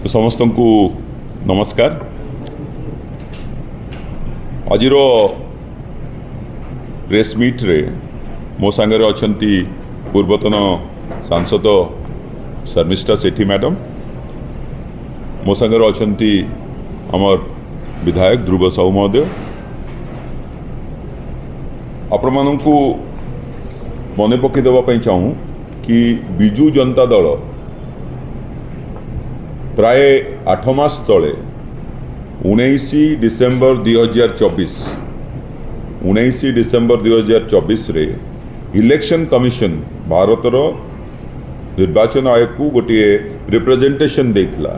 समस्त को नमस्कार। आज प्रेस मीट रे मो सांगे अछंती पूर्वतन सांसद शर्मिष्ठा सेठी मैडम, मो सांगे अछंती आमर विधायक ध्रुव साहू महोदय। आपण मानू मन पकई देवाई चाहूँ कि बिजु जनता दल प्राय 8 मास तले 19 डिसेम्बर 2024 रे इलेक्शन कमिशन भारतर निर्वाचन आयोग को गोटे रिप्रेजेंटेशन देथिला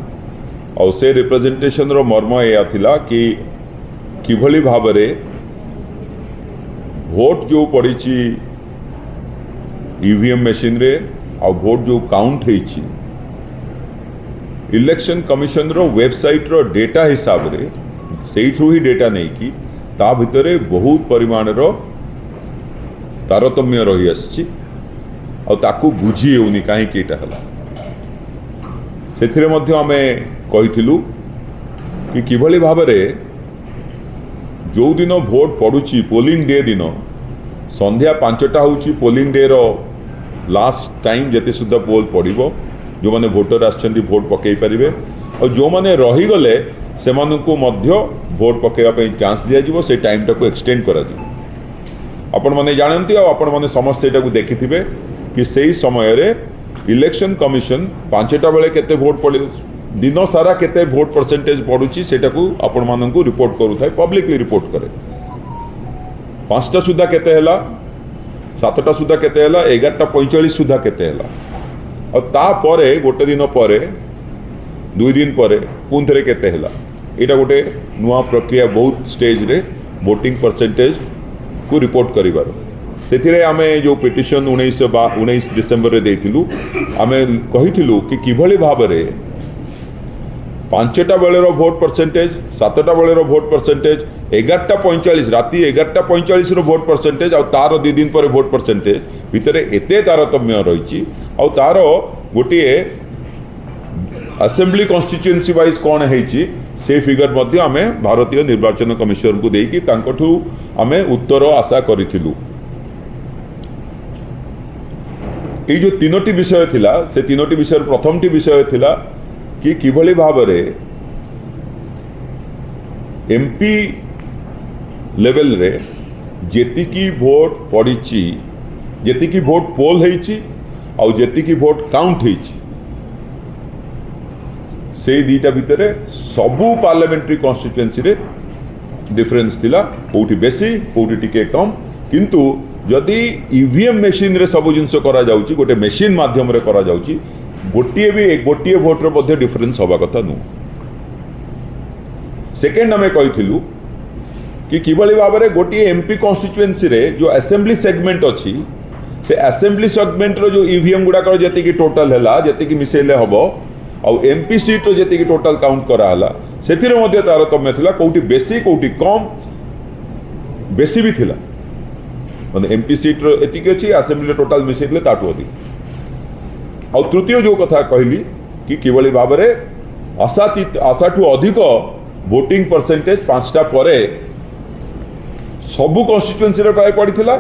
और से रिप्रेजेंटेशन रो मर्म या थिला कि किभली भाव रे भोट जो पड़ी ईवीएम मशीन रे और भोट जो काउंट होईची इलेक्शन कमिशन रो वेबसाइट रो डेटा हिसाब रे सेइथु ही डेटा नहीं कि ता भितरे बहुत परिमाण रो तारतम्य रही आछि और ताकू बुझी हेउनी काहे कि एटा हला। सेथिरे मध्ये आमे कहिथिलु कि किभली भाव रे जो दिन भोट पड़ुची पोलिंग डे दिन संध्या 5टा होउची पोलिंग डे रो लास्ट टाइम जेते सुद्धा पोल पड़िबो, जो माने भोटर आछंती भोट पकई पारिबे और जो माने रही गले से मानकु मध्य भोट पकेवा पे चांस दिया जिवो। से टाइम टाको एक्सटेंड करा दिवो। आपण माने जानंती और आपण माने समस्त एटा को देखिथिबे कि सेही समय रे इलेक्शन कमिशन 5टा बेले केते भोट पड़े दिन सारा केते भोट परसेंटेज पड़ुची सेटा को आपण मानकु रिपोर्ट करू थाए, पब्लिकली रिपोर्ट करे। 5टा सुधा केते हैला, 7टा सुधा केते हैला, 11:45 सुधा केते हैला और तापरे गोटे दिन पर 2 दिन पर पुन थे केते हैला। एटा गोटे नुआ प्रक्रिया बहुत स्टेज रे वोटिंग परसेंटेज को रिपोर्ट करिबार। सेथिरे आमे जो पिटिशन 19 डिसेम्बर रे देथिलु, आमे कहिथिलु कि किभली भाव रे 5टा बेले रो वोट परसेंटेज, 7टा बेले रो वोट परसेंटेज, 11:45 राति 11:45 रो वोट परसेंटेज और तार 2 दिन पर वोट परसेंटेज भितरे एते तारतम्य रही और तार गोटे असेंबली कॉन्स्टिट्यूएंसी वाइज कौन है से फिगर मध्य आमे भारतीय निर्वाचन कमिशन को देकी तांकठू आमे उत्तर आशा करिथिलु। ये जो 3टी विषय थिला से 3टी विषय प्रथमटी विषय थिला कि किभली भाव रे एमपी लेवल रे जेतिकी भोट पड़ीची, जेतिकी भोट पोल होईची और जेतिकी भोट काउंट होईची से दीटा भितर सबू पार्लियामेंट्री कॉन्स्टिट्यूएंसी रे डिफरेंस थिला, कोठी बेसी कोठी टिके कम। किंतु जदि ईवीएम मशीन रे सब जिनस करा जाउची, गोटे मशीन माध्यम रे करा जाउची, गोटिए भोट रे मध्ये डिफरेंस हवा कथा नु। सेकेंड आमे कहिथिलु कि किभली भाव रे गोटिए एमपी कॉन्स्टिट्यूएंसी रे जो असेंबली सेगमेंट अछि से असेंबली सेगमेंट रो जो ईवीएम गुडा कर जेति की टोटल हैला, जेति की मिसेले हबो और एमपी सीट रो जेति की टोटल काउंट करा हला सेथिरे मध्ये तारतम्य थिला, कोठी बेसी कोठी कम, बेसी भी थिला माने एमपी सीट रो एति की अछि, असेंबली टोटल मिसेले ताटू अधिक। और तृतीय जो कथा कहली कि किभली भाव रे आशाठू अधिक वोटिंग परसेंटेज 5टा परे सबु कॉन्स्टिट्यूएंसी रे प्राय पड़ीथिला।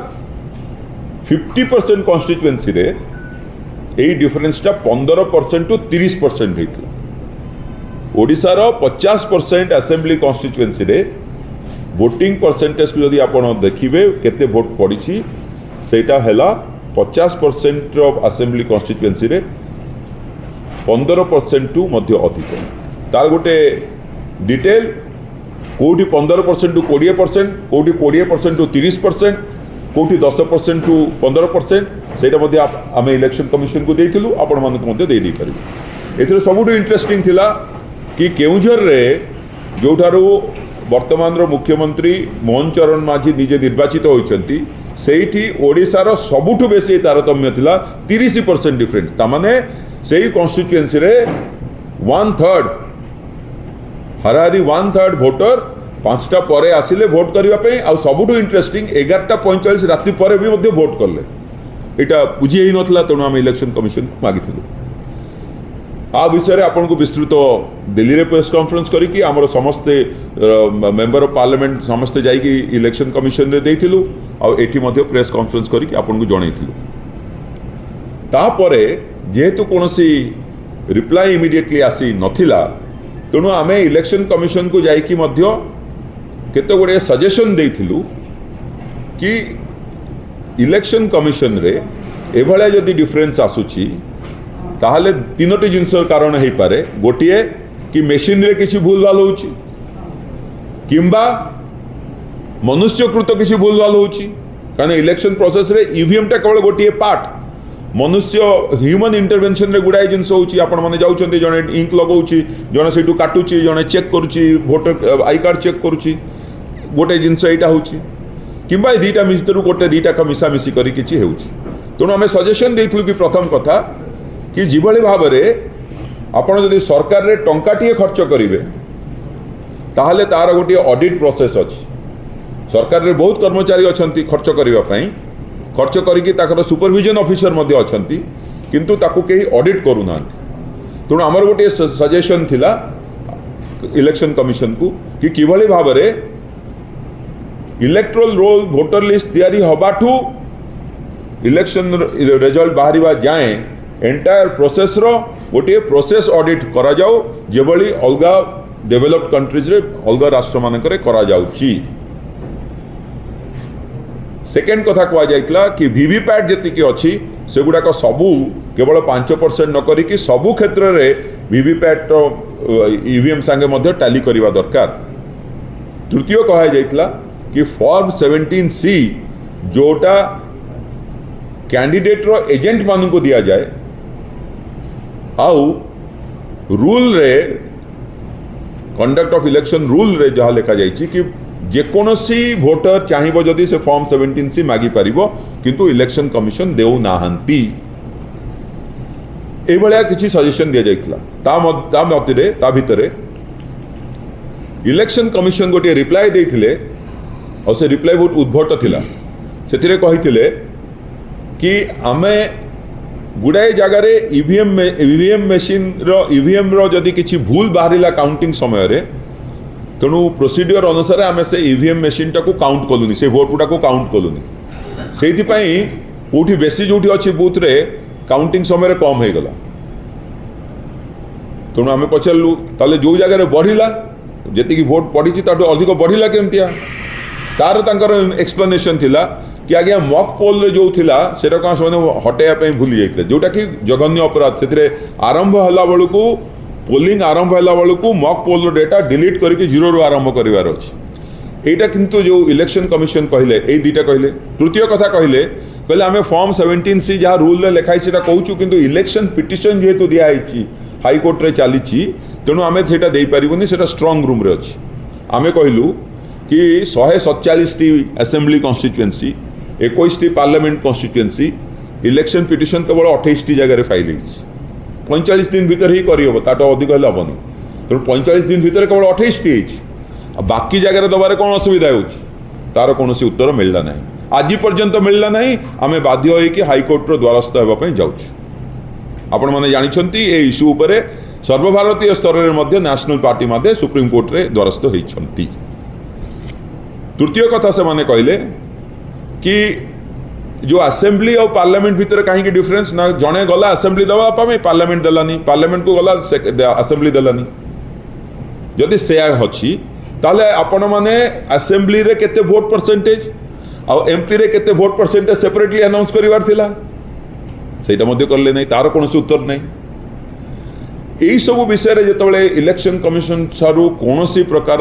50% कॉन्स्टिट्यूएंसी रे एई डिफरेंसटा 15% टू 30% हेतिला। ओडिसा रो 50% असेंबली कॉन्स्टिट्यूएंसी रे वोटिंग परसेंटेज को यदि आपण देखिबे केते वोट पड़ीची सेटा हैला 50% ऑफ असेंबली कॉन्स्टिट्यूएंसी रे 15% टू मध्य अधिक। तार गोटे डिटेल कोठी 15% टू 20%, कोठी 20% टू 30%, कोठी 10% टू 15%, सेटा मध्ये आमे इलेक्शन कमिशन को देइथिलु, आपण मानक मध्ये देइ दै परिबे। एथरे सबुठु इंटरेस्टिंग थिला कि केउझर रे जोठारो वर्तमान रो मुख्यमंत्री मोहन चरण माझी निजे निर्वाचित होइछंती सेठी ओडिसा रो सबुठु बेसी तारतम्य थिला 30% डिफरेंस। तामाने सेही कॉन्स्टिट्यूएंसी रे 1/3 हरारी 1/3 वोटर 5टा परे आसिले भोट करबा पे आ सबुठु इंटरेस्टिंग 11:45 राति परे भी मध्ये भोट करले। एटा बुझी ही नथला, तेणु आम इलेक्शन कमिशन मागिथिलु। आ विषय आपन को विस्तृत दिल्ली रे प्रेस कॉन्फ्रेंस करिकी हमर समस्त मेंबर ऑफ पार्लियामेंट समस्त जाइकी इलेक्शन कमिशन रे देइथिलु आ एठी मध्ये प्रेस कॉन्फ्रेंस करिकी आपन को जणैथिलु। तापरे जेहेतु कोनोसी रिप्लाई इमिडिएटली आसी नथिला तेणु आमे इलेक्शन कमिशन को जाइकी मध्ये केते गुडे सजेशन देइथिलु कि इलेक्शन कमिशन रे एभले जदि डिफरेंस आसुची ताहले तीनोटी जिनस कारण हो पारे। गोटे कि मेसीन रे किसी भूल भाल होउची किंबा मनुष्यकृत किसी भूल भाल होउची कारण इलेक्शन प्रोसेस रे ईवीएम टा केवल गोटे पार्ट मनुष्य ह्यूमन इंटरवेंशन रे गुडाई जिनस होउची आपण माने जाउचंती जने इंक लगाउची जने सेटू काटुची जने चेक करूची वोटर आई कार्ड चेक करूची गोटे जिनस एटा होउची किंबा दीटा मित्रु गोटे दीटा का मिसा मिसी करी किछि हेउची। तेणु आमे सजेशन देइथलु कि प्रथम कथा कि जिभली भाव में आपड़ जदि सरकार रे टंकाटिए खर्च करेंगे ताहले तार गोटे ऑडिट प्रोसेस अच्छी सरकार रे बहुत कर्मचारी अच्छा खर्च करने खर्च करके सुपरविजन ऑफिसर मध्य अच्छा किंतु ताकू कहीं ऑडिट करूना। तेणु आमर गोटे सजेशन थिला इलेक्शन कमिशन को कि किभली भाव में इलेक्ट्रोल रोल वोटर लिस्ट तैयारी हबाठू इलेक्शन रिजल्ट बाहरिबा जाए एंटायर प्रोसेस रो गोटे प्रोसेस ऑडिट करा जाओ जेबली अलगा डेवलप्ड कंट्रीज रे अलगा राष्ट्र मानकरे करा जाउची। सेकेंड कथा कहा जाइतला कि वीवीपैट जति की अच्छी से गुडा को सबू केवल 5% न करी कि सबू क्षेत्र रे वीवीपैट ईवीएम संगे मध्य टैली करिवा दरकार। तृतीय कहा जाइतला कि फॉर्म 17C जोटा कैंडिडेट रो एजेंट मान को दिया जाए आउ रूल रे कंडक्ट ऑफ इलेक्शन रूल रे जहाँ लिखा जाइछि कि जेकोसी भोटर चाहिए जदि से फॉर्म 17C मागी पारिबो किंतु इलेक्शन कमिशन देउ नाहंती ए भलिया किछि सजेशन दिया जाइतला। ता मतिरे ता भितरे इलेक्शन कमिशन गोटे रिप्लाई देइथिले और से रिप्लाई बहुत उद्भट थिला। सेथिरे कहिथिले कि आमे गुड़ाए जगार ईवीएम मेसीन ईवीएम जदि किसी भूल बाहरिला काउंटिंग समय रे तेणु प्रोसीडियर अनुसार आम से ईवीएम मेसीन टाको काउंट कलुनी से भोट गुटा को काउंट कलुनी से कौटी बेसी जो अच्छी बूथ रे काउंटिंग समय कम हो गला। तेणु आम पचारू ताले जो जगह बढ़िला जी भोट पड़ी अधिक बढ़िला केमतिया तार एक्सप्लेनेशन थिला कि आज्ञा मॉक पोल रे जो थिला सेटा कौन से हटाइबा भूली जाइते जोटा कि जघन्य अपराध से आरंभ होला बेलू पोलिंग आरंभ होला बेलू मॉक पोल डेटा डिलीट करके जीरो रु आरंभ करिवार अछि। एटा किंतु जो इलेक्शन कमिशन कहले ए दुटा कहले। तृतीय कथा कहले आमे फॉर्म 17C जहाँ रूल रे लिखाई सेटा कहूछु किंतु इलेक्शन पिटिशन जेहेतु दिया आइछि हाई कोर्ट रे चलीछि तेणु आमे सेटा देई परिबोनी सेटा स्ट्रांग रूम रे अछि। आमे कहलु कि 147टी assembly constituency 21टी parliament constituency election petition केवल 28टी जगह फाइल होती 45 दिन भितर ही करहब ताठ अधिक हेल्ले हेनी तेणु 45 दिन भितर केवल 28टी बाकी जगह दबारे कौन असुविधा हो तार कौन उत्तर मिलला ना आज पर्यंत मिलला ना आम बाध्य होइकि हाईकोर्टर द्वारस्थ होगापी जाऊँ। आपण मैंने जानते ये इश्यू उपरे सर्वभारतीय स्तर में नेशनल पार्टी मध्य सुप्रीम कोर्ट रे द्वारस्थ होती। तृतीय कथा से माने कहले कि जो असेंबली और पार्लियामेंट भितर कहीं डिफरेंस ना जड़े गला असेंबली दवाई पार्लियामेंट देलानी पार्लियामेंट को गला असेंबली देलानी जदि से अच्छी ताले आपण माने असेंबली रे केते वोट परसेंटेज और एमपी रे केते वोट परसेंटेज सेपरेटली अनाउंस करिवार थिला सेटा मध्य करले नहीं तार कौन उत्तर नहीं। यही सब विषय रे जेतबेले इलेक्शन कमिशन सारू कौन प्रकार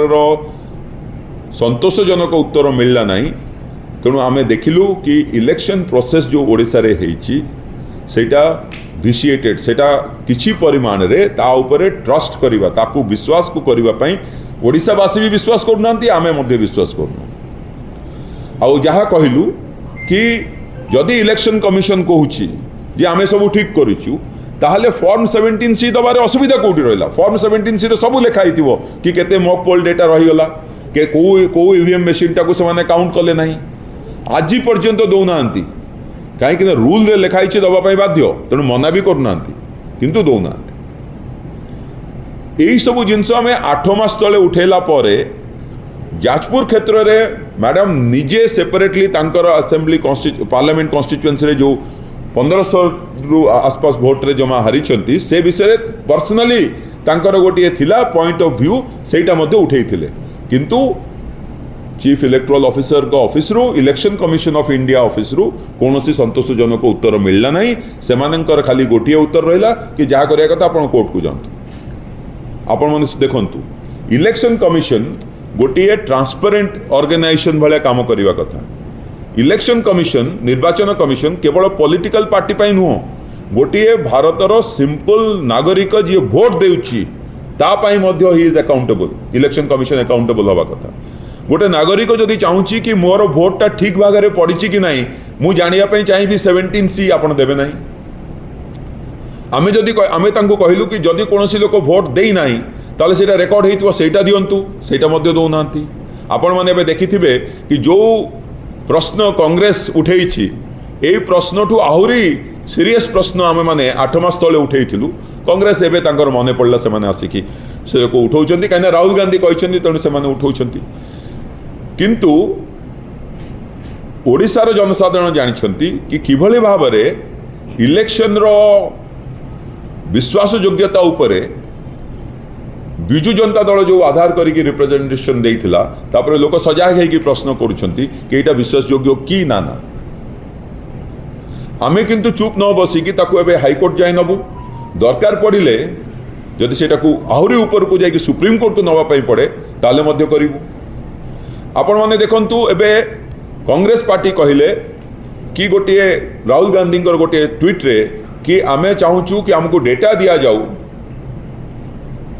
संतोषजनक उत्तर मिलला नहीं तेणु आमे देखिलु कि इलेक्शन प्रोसेस जो ओडिशा रे हेइची सेटा विशिएटेड सेटा किछि परिमाण रे ता उपरे ट्रस्ट करिबा ताकू विश्वास को करिबा पई ओडिशावासी भी विश्वास करूनांती आमे मध्य विश्वास करूना। आउ जहाँ कहलु कि जदि इलेक्शन कमिशन कहूची जे आमे सब ठीक करिछु ताहले फॉर्म 17C दबारे असुविधा कोठी रहिला। फॉर्म 17C रे सब लिखा हिथिबो कि केते मॉक पोल डेटा रहि गला के को ईवीएम मशीन टाको से माने काउंट कले नाही आज पर्यंत दौनांती कहीं रूल रे लिखाई दबा बाध्य तेणु मना भी करूना किंतु दौना यही सब जिनस आम 8 मास तले उठेला परे जाजपुर क्षेत्र में मैडम निजे सेपरेटली तांकर असेंबली पार्लियामेंट कन्स्टिट्युएंसी जो 1500 रु आसपास भोट रे जमा हारी से विषय पर्सनाली तांकर गोटे थिला पॉइंट ऑफ व्यू सेटा मध्य उठेइथिले किंतु चीफ इलेक्टोरल ऑफिसर को ऑफिस रु election commission of India office रु कोनोसी संतोषजनक उत्तर मिलला नहीं सेमानंकर खाली गोटिए उत्तर रहिला कि जा करिया कथा आपण कोर्ट को जांतु आपण माने देखंतु इलेक्शन कमिशन गोटिए ट्रांसपेरेंट ऑर्गेनाइजेशन भले काम करिवा कथा इलेक्शन कमिशन निर्वाचन कमिशन केवल पॉलिटिकल पार्टी पाई नुह गोटिए भारतर सिंपल नागरिक जी भोट देउची ता पाई मध्य he is accountable election commission accountable हवा कथा गोटे नागरिक जदि चाहूँगी कि मोर भोटा ठीक भाग में पड़ी कि नहीं मु जानापी चाहिए 17C आप देवे ना आम जदि आम कहलु कि जदि कौन लोक भोट देना ताले सेटा रेकर्ड होता सेटा दिंतु सेटा दौना आपण मैंने देखिथे कि जो प्रश्न कांग्रेस उठे यही प्रश्न ठू आहरी सीरीयस प्रश्न आम मैंने 8 मास तले उठेलु कांग्रेस एवं मन पड़ा से आसिकी से उठाऊँ कहीं राहुल गांधी कहते तेणु से उठाऊँ किंतु ओडिशार जनसाधारण जानते कि किभली भाव में इलेक्शन रो विश्वास योग्यता उपरे बिजु जनता दल जो आधार करिकी रिप्रेजेंटेशन देइथिला तापरे लोक सजाग होगी प्रश्न करुछंती कि एटा विश्वास योग्य कि ना ना आमे किंतु चुप न बसिकी ताकू एबे हाईकोर्ट जाय नबु दरकार पड़िले जदि सेटाकू आहुरी ऊपर को जाइकी सुप्रीम कोर्ट को नवा पई पड़े ताले मध्य करिवु आपण माने देखंतु एबे कांग्रेस पार्टी कहिले कि गोटे राहुल गांधी गोटे ट्वीट रे कि आमे चाहूचु कि हमको डेटा दिया जाऊ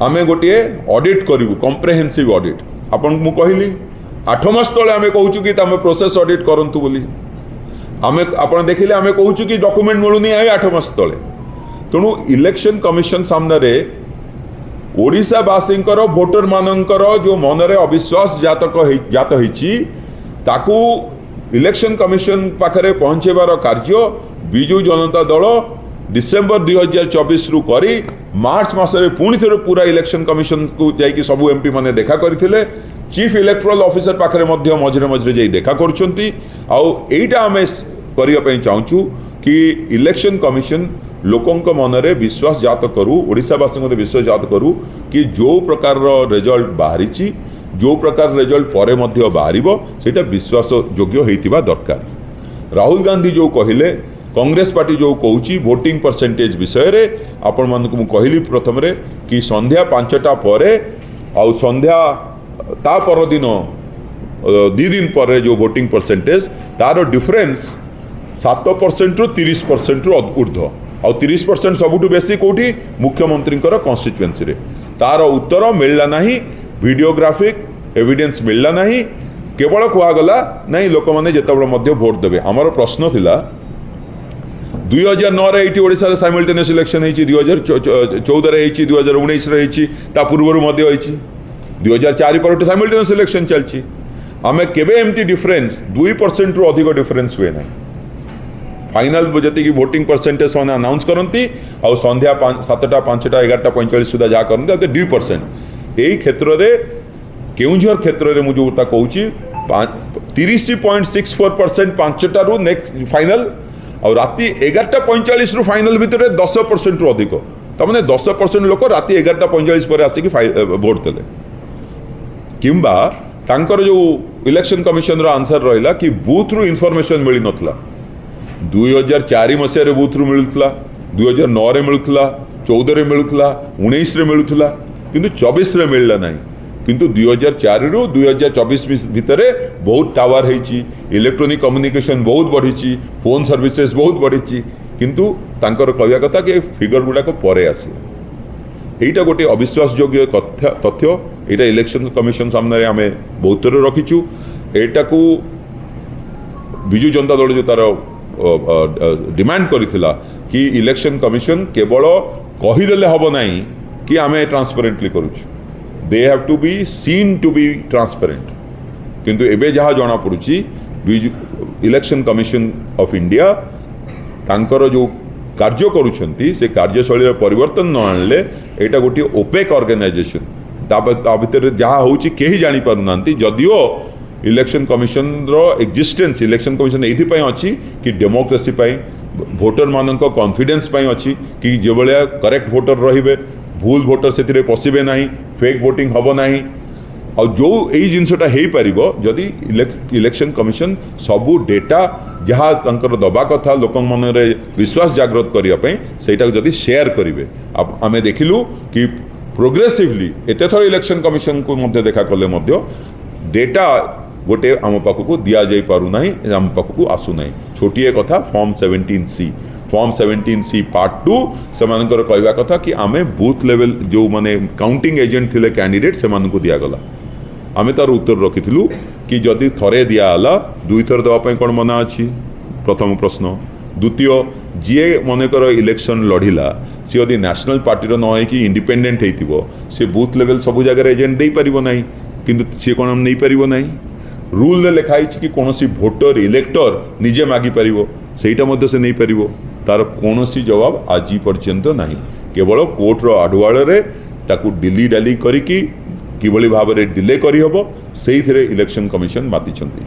आमे गोटे ऑडिट करिवु कॉम्प्रिहेंसिव ऑडिट आपण मु कहली 8 मास तले आमे कहूचु कि तमे प्रोसेस ऑडिट करंतु बोली आमे आपण देखिले आमे कहूचु कि डॉक्यूमेंट मिलुनी आए 8 मास तले तेणु इलेक्शन कमिशन सामने रे ओडिशा बासींकर भोटर मानकर जो मनरे अविश्वास जात होईची ताकू इलेक्शन कमिशन पाखरे पहुंचेबार कार्य बिजु जनता दल डिसेंबर 2024 रु करी मार्च मासरे पुणी थे पूरा इलेक्शन कमिशन को जाइकी सबू एमपी माने देखा करथिले चीफ इलेक्टोरल ऑफिसर पाखरे मध्य मझिरे मझिरे जाई देखा करछंती आउ एटा आमे करिया पई चाहूचु कि इलेक्शन कमिशन लोकों मनरे विश्वास जात करू ओडिशावासी विश्वास जात करू कि जो प्रकार रिजल्ट बाहरी जो प्रकार रिजल्ट परे मध्य बाहरिबो सेटा विश्वास योग्य होइतिबा दरकार राहुल गांधी जो कहिले कांग्रेस पार्टी जो कहूची वोटिंग परसेंटेज विषय रे आपण मानकु कहली प्रथम रे कि संध्या 5टा परे आउ संध्या ता पर दिन 2 दिन पर जो वोटिंग परसेंटेज तार डिफरेंस 7% रु 30% रु ऊर्ध्व आ 30% सबुठु बेसी कोठी मुख्यमंत्री कन्स्टिट्युएंसी रे तार उत्तर मिलला नहीं वीडियोग्राफिक एविडेंस मिलला नहीं केवल कहगला नहीं लोक मैंने जितेबाला मध्य भोट देवे आमर प्रश्न थिला 2009 रे एटी ओडिसा रे साइमल्टेनियस इलेक्शन होईची 2014 रे होईची 2019 रे होईची ता पूर्वरु मध्य होईची 2004 पर साइमल्टेनियस इलेक्शन चलची आमे केबे एमती डिफरेंस 2% रु अधिक डिफरेंस हुए नहीं फाइनल जी वोटिंग परसेंटेज से अनाउंस करती आ संध्या 7टा 5टा 11टा 45 सुधा जहाँ करते 2% यही क्षेत्र में केउझर क्षेत्र में मुझे कहूँ 30.64% 5टा रु नेक्स्ट फाइनल और राति 11टा 45 रु फाइनल भितर 10% रु अधिक तमें 10% लोक राति 11टा 45 पर आसिक भोट देले किंबा तांकर जो इलेक्शन कमिशन रो आंसर रहिला कि बूथ रु इनफॉरमेशन मिली नथला 2004 मसीह बूथ रु मिलुला 2009 रे मिलुला 14 रे मिलुला 19 रे मिलुला किंतु 24 रे मिलला नहीं किंतु 2004 रु 2024 भितर बहुत टावर होईची इलेक्ट्रॉनिक कम्युनिकेशन बहुत बढ़ी फोन सर्विसेज बहुत बढ़ी किंतु तांकर कहया कथा कि फिगर गुड़ाक परे आसे एटा गोटे अविश्वास योग्य तथ्य एटा इलेक्शन कमिशन सामने आम बहुत थर रखीचु एटा को बिजु जनता दल जो तार डिमांड करिथिला कि इलेक्शन कमिशन केवल कहीदेले हब नहीं कि आम ट्रांसपेरेंटली करुछु they have to be seen to be transparent किंतु एबे जहाँ जना पड़ुची इलेक्शन कमिशन ऑफ इंडिया तांकर जो कार्य करुछंती से कार्यशैली परिवर्तन न आणले एटा गोटे ओपेक ऑर्गेनाइजेशन ता भितर जहाँ होची केही जानी पारुनांती जदिओ इलेक्शन कमिशन रो एक्जिस्टेंस इलेक्शन कमिशन एथि अच्छी कि डेमोक्रेसी भोटर मान कॉन्फिडेंस अच्छी कि जो भाया करेक्ट भोटर रहिबे भूल भोटर से पशिबे ना फेक वोटिंग हम ना और जो यही जिनसटा हो पार जदि इलेक्शन कमिशन सबू डेटा जहाँ तंकर दबा कथा लोक मन विश्वास जागृत करने से शेयर करेंगे अब आम देखिलु कि प्रोग्रेसिवली एत थर इलेक्शन कमिशन को मध्य देखा कले मध्य डेटा गोटे आम पाखक दि जा पारना आम पाखक आसुना छोटिए कथा फॉर्म 17C पार्ट 2 से कहवा कथा कि आम बूथ लेवल जो माने काउंटिंग एजेंट थिले कैंडिडेट से दिगला आम तार उत्तर रखी कि जदि थरे दिगला दुई थर देवाई कौन मना अच्छी प्रथम प्रश्न द्वितीय जी मनकर इलेक्शन लढ़िला सी यदि नेशनल पार्टी न हो इंडिपेंडेंट हो सी बूथ लेवल सब जगह एजेंट दे पारिबो नाही किंतु सी कौन नहीं पारिबो नाही रूल रे लिखाई कि कौन भोटर इलेक्टर निजे मागी पारिबो सेटा मध्य से नहीं पारिबो तार कौन जवाब आज पर्यंत नहीं केवल कोर्टर आडुआड़े ताकू डिली डाली करी कि भाव डिले करी हबो सेही इलेक्शन कमिशन मातिछंती।